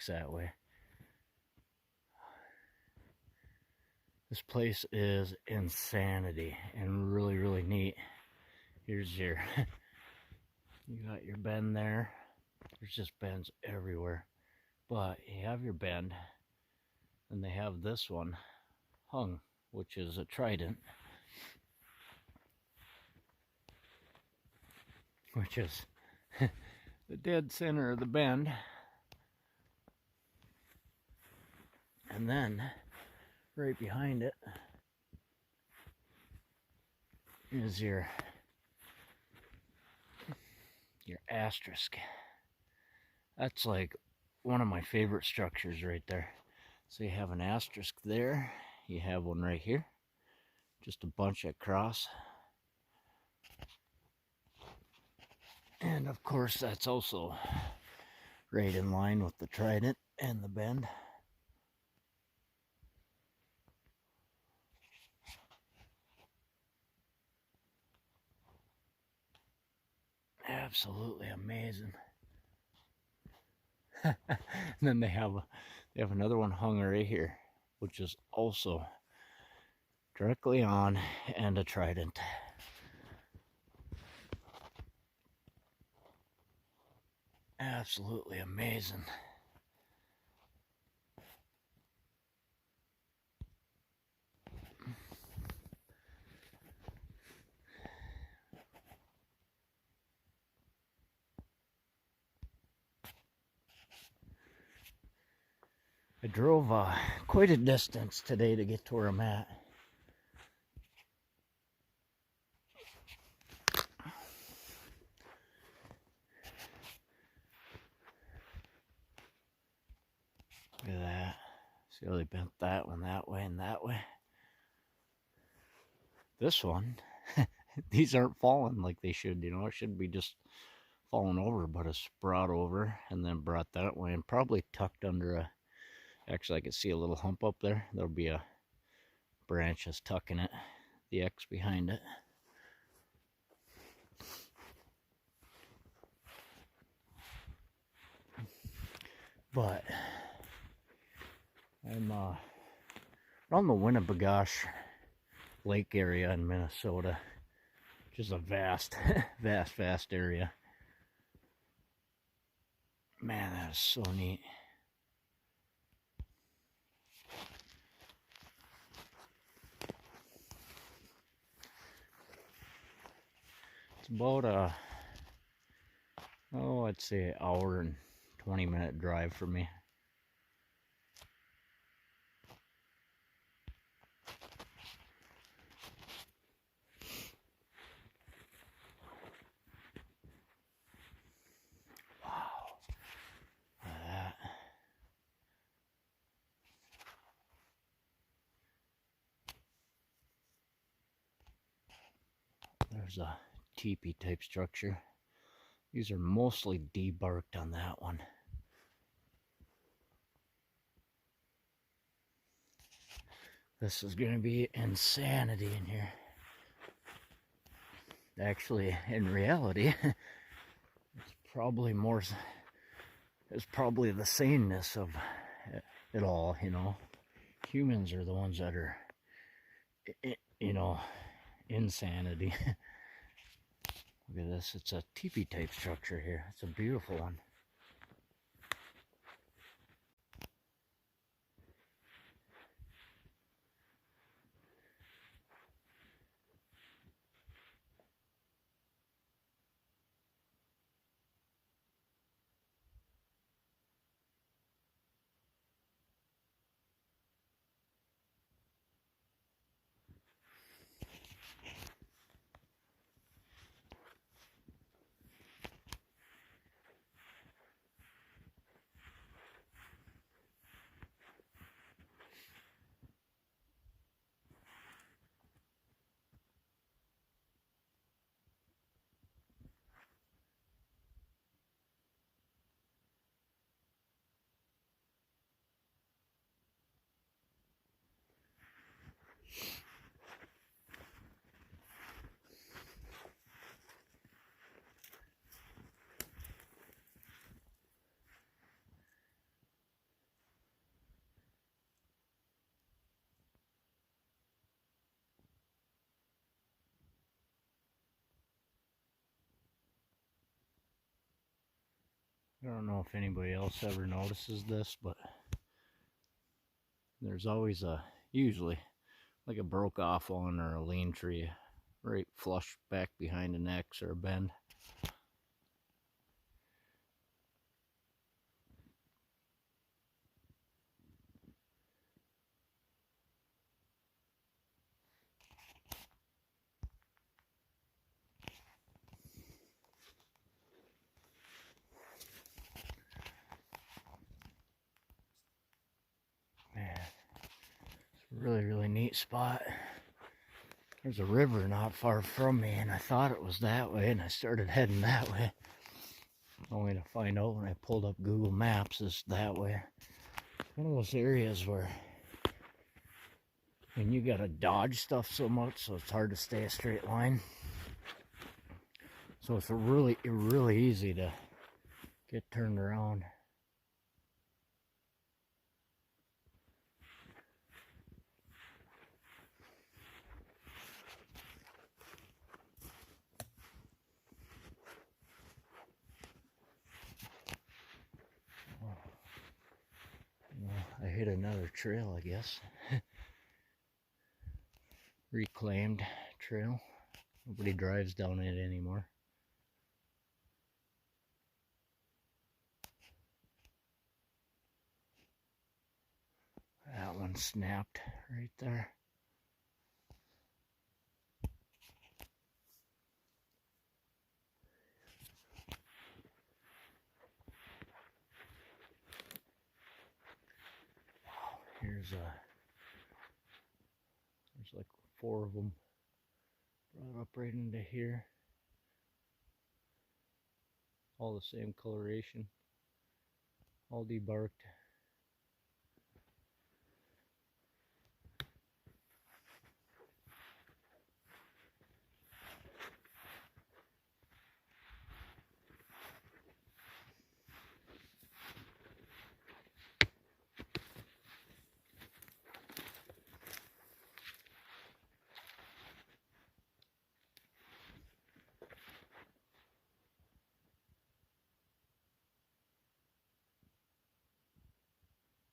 that way. This place is insanity and really, really neat. Here's your, you got your bend there. There's just bends everywhere. But you have your bend, and they have this one hung, which is a trident, which is the dead center of the bend. And then right behind it is your asterisk. That's like one of my favorite structures right there. So you have an asterisk there, you have one right here, just a bunch across. And of course that's also right in line with the trident and the bend. Absolutely amazing. And then they have another one hung right here, which is also directly on, and a trident. Absolutely amazing. I drove quite a distance today to get to where I'm at. Look at that. See how they bent that one that way and that way? This one, these aren't falling like they should, you know. It should be just falling over, but it's brought over and then brought that way and probably tucked under a, actually I can see a little hump up there. There'll be a branch that's tucking it, the X behind it. But I'm around the Winnebagosh Lake area in Minnesota, which is a vast, vast area. Man, that is so neat. It's about I'd say an hour and 20-minute drive for me. Wow. Look at that. There's a teepee type structure. These are mostly debarked on that one. This is going to be insanity in here. Actually, in reality, it's probably the saneness of it all, you know. Humans are the ones that are, you know, insanity. Look at this, it's a teepee type structure here. It's a beautiful one. I don't know if anybody else ever notices this, but there's always usually like a broke off one or a lean tree right flush back behind an X or a bend. Man, it's a really, really neat spot. There's a river not far from me, and I thought it was that way, and I started heading that way. Only to find out when I pulled up Google Maps, it's that way. One of those areas where, and you gotta dodge stuff so much, so it's hard to stay a straight line. So it's really easy to get turned around. I hit another trail, I guess. Reclaimed trail. Nobody drives down it anymore. That one snapped right there. There's like 4 of them brought up right into here. All the same coloration, all debarked.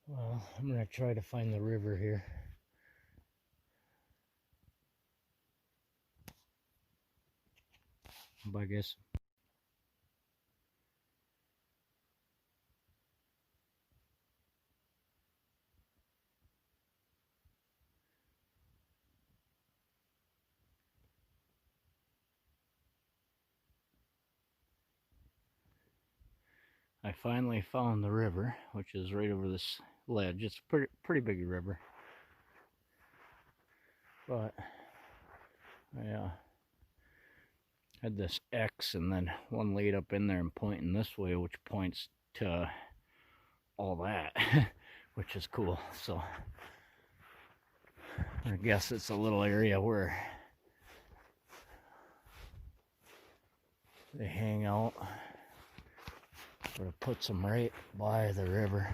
Well, I'm gonna try to find the river here. Bye, guys. I finally found the river, which is right over this ledge. It's a pretty big river. But I had this X and then one laid up in there and pointing this way, which points to all that, which is cool. So I guess it's a little area where they hang out. Sort of puts them right by the river.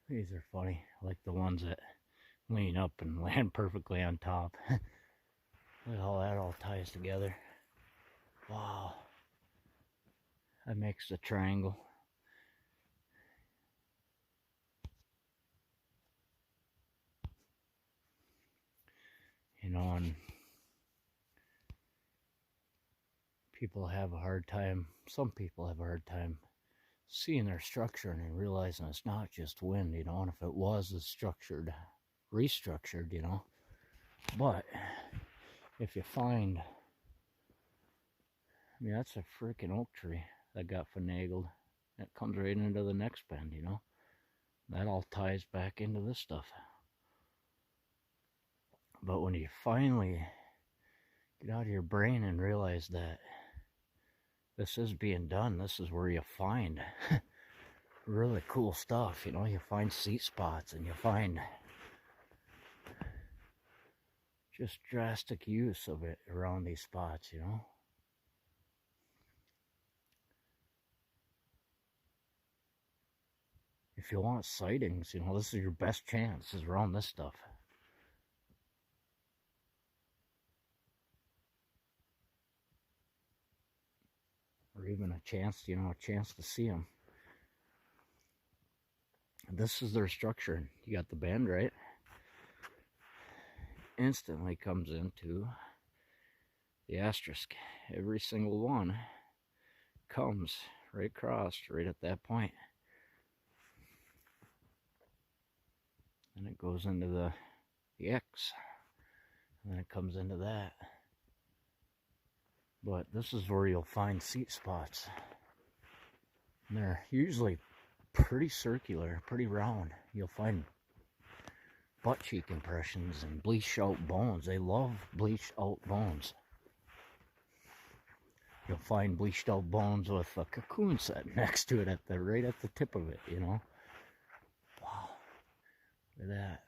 These are funny, like the ones that lean up and land perfectly on top. Look at how that all ties together. Wow. That makes the triangle. You know, and people have a hard time, some people have a hard time seeing their structure and realizing it's not just wind, you know, and if it was structured, restructured, you know. But if you find, I mean, that's a freaking oak tree that got finagled. That comes right into the next bend, you know. That all ties back into this stuff. But when you finally get out of your brain and realize that this is being done, this is where you find really cool stuff, you know. You find seat spots and you find just drastic use of it around these spots, you know. if you want sightings, you know, this is your best chance, is around this stuff. Or even a chance, you know, a chance to see them. This is their structure. You got the bend, right? Instantly comes into the asterisk. Every single one comes right across, right at that point. And it goes into the X. And then it comes into that. But this is where you'll find seat spots. And they're usually pretty circular, pretty round. You'll find butt cheek impressions and bleached out bones. They love bleached out bones. You'll find bleached out bones with a cocoon set next to it right at the tip of it, you know. Wow. Look at that.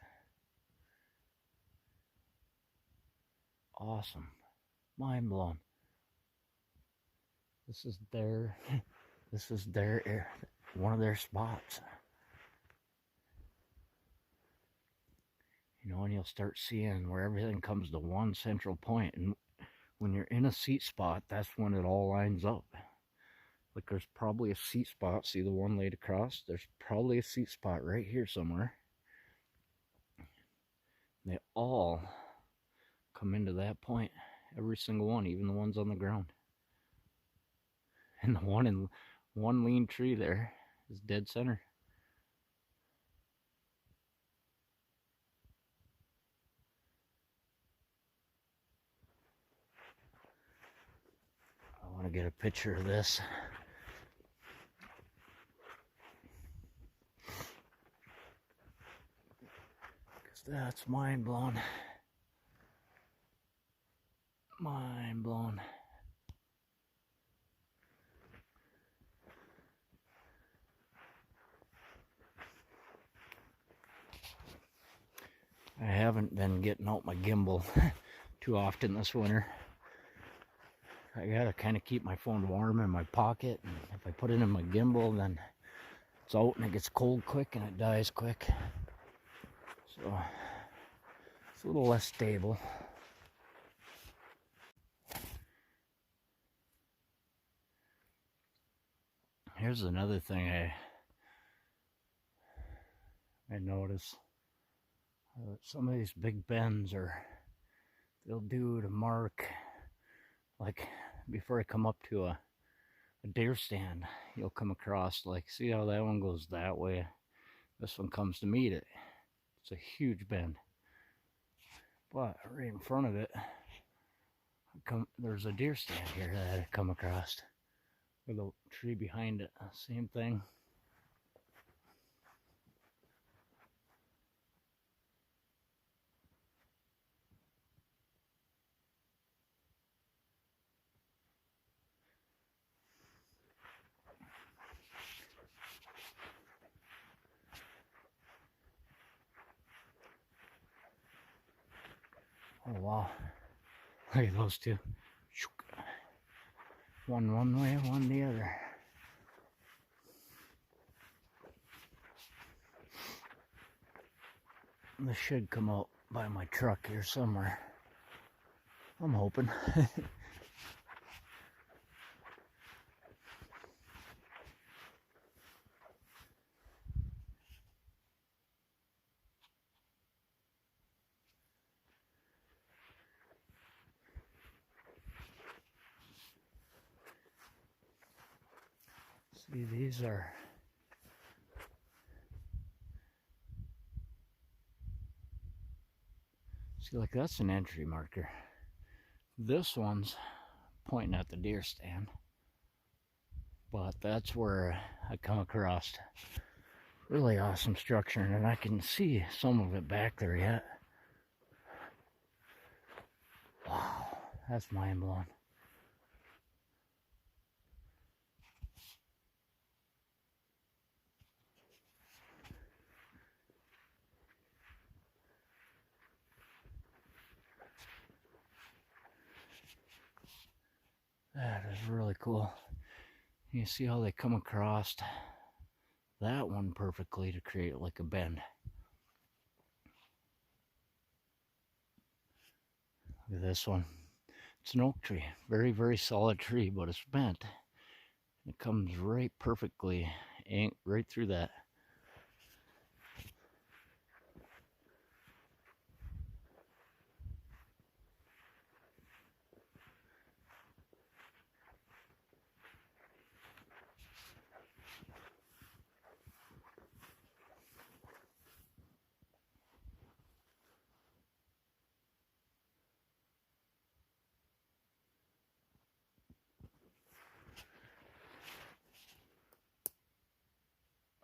Awesome. Mind blown. This is their one of their spots. You know, and you'll start seeing where everything comes to one central point. And when you're in a seat spot, that's when it all lines up. Like there's probably a seat spot, see the one laid across? There's probably a seat spot right here somewhere. They all come into that point. Every single one, even the ones on the ground. And the one in one lean tree there is dead center. I want to get a picture of this. Because that's mind blown. Mind blown. I haven't been getting out my gimbal too often this winter. I gotta kind of keep my phone warm in my pocket, and if I put it in my gimbal, then it's out and it gets cold quick and it dies quick. So it's a little less stable. Here's another thing I notice. Some of these big bends they'll do to mark, like before I come up to a deer stand, you'll come across, like, see how that one goes that way? This one comes to meet it. It's a huge bend. But right in front of it, there's a deer stand here that I come across with a tree behind it. Same thing. Oh wow. Look at those two. One way, one the other. This should come out by my truck here somewhere. I'm hoping. See, these are see, like that's an entry marker. This one's pointing at the deer stand, but that's where I come across really awesome structure, and I can see some of it back there yet. Wow, that's mind blowing. That is really cool. You see how they come across that one perfectly to create like a bend. Look at this one. It's an oak tree. Very, very solid tree, but it's bent. It comes right perfectly, right through that.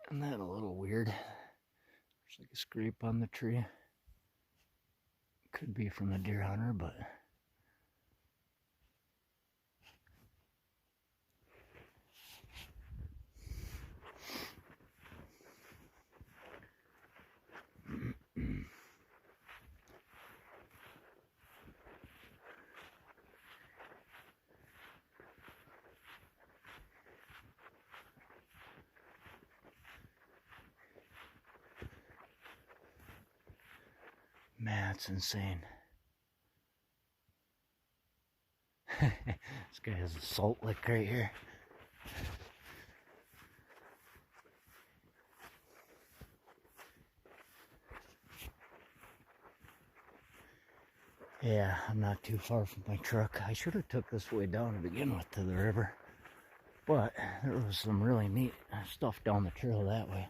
Isn't that a little weird? There's like a scrape on the tree. Could be from a deer hunter, but man, it's insane. This guy has a salt lick right here. Yeah, I'm not too far from my truck. I should have took this way down to begin with to the river. But there was some really neat stuff down the trail that way.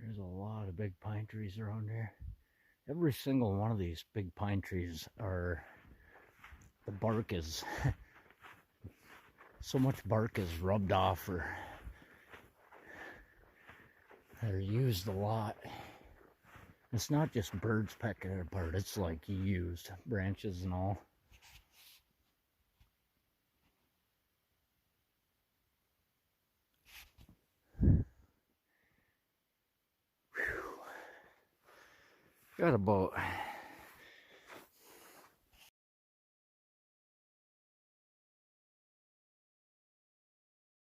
There's a lot of big pine trees around here. Every single one of these big pine trees are, the bark is, so much bark is rubbed off or they're used a lot. It's not just birds pecking it apart, it's like used branches and all. Got about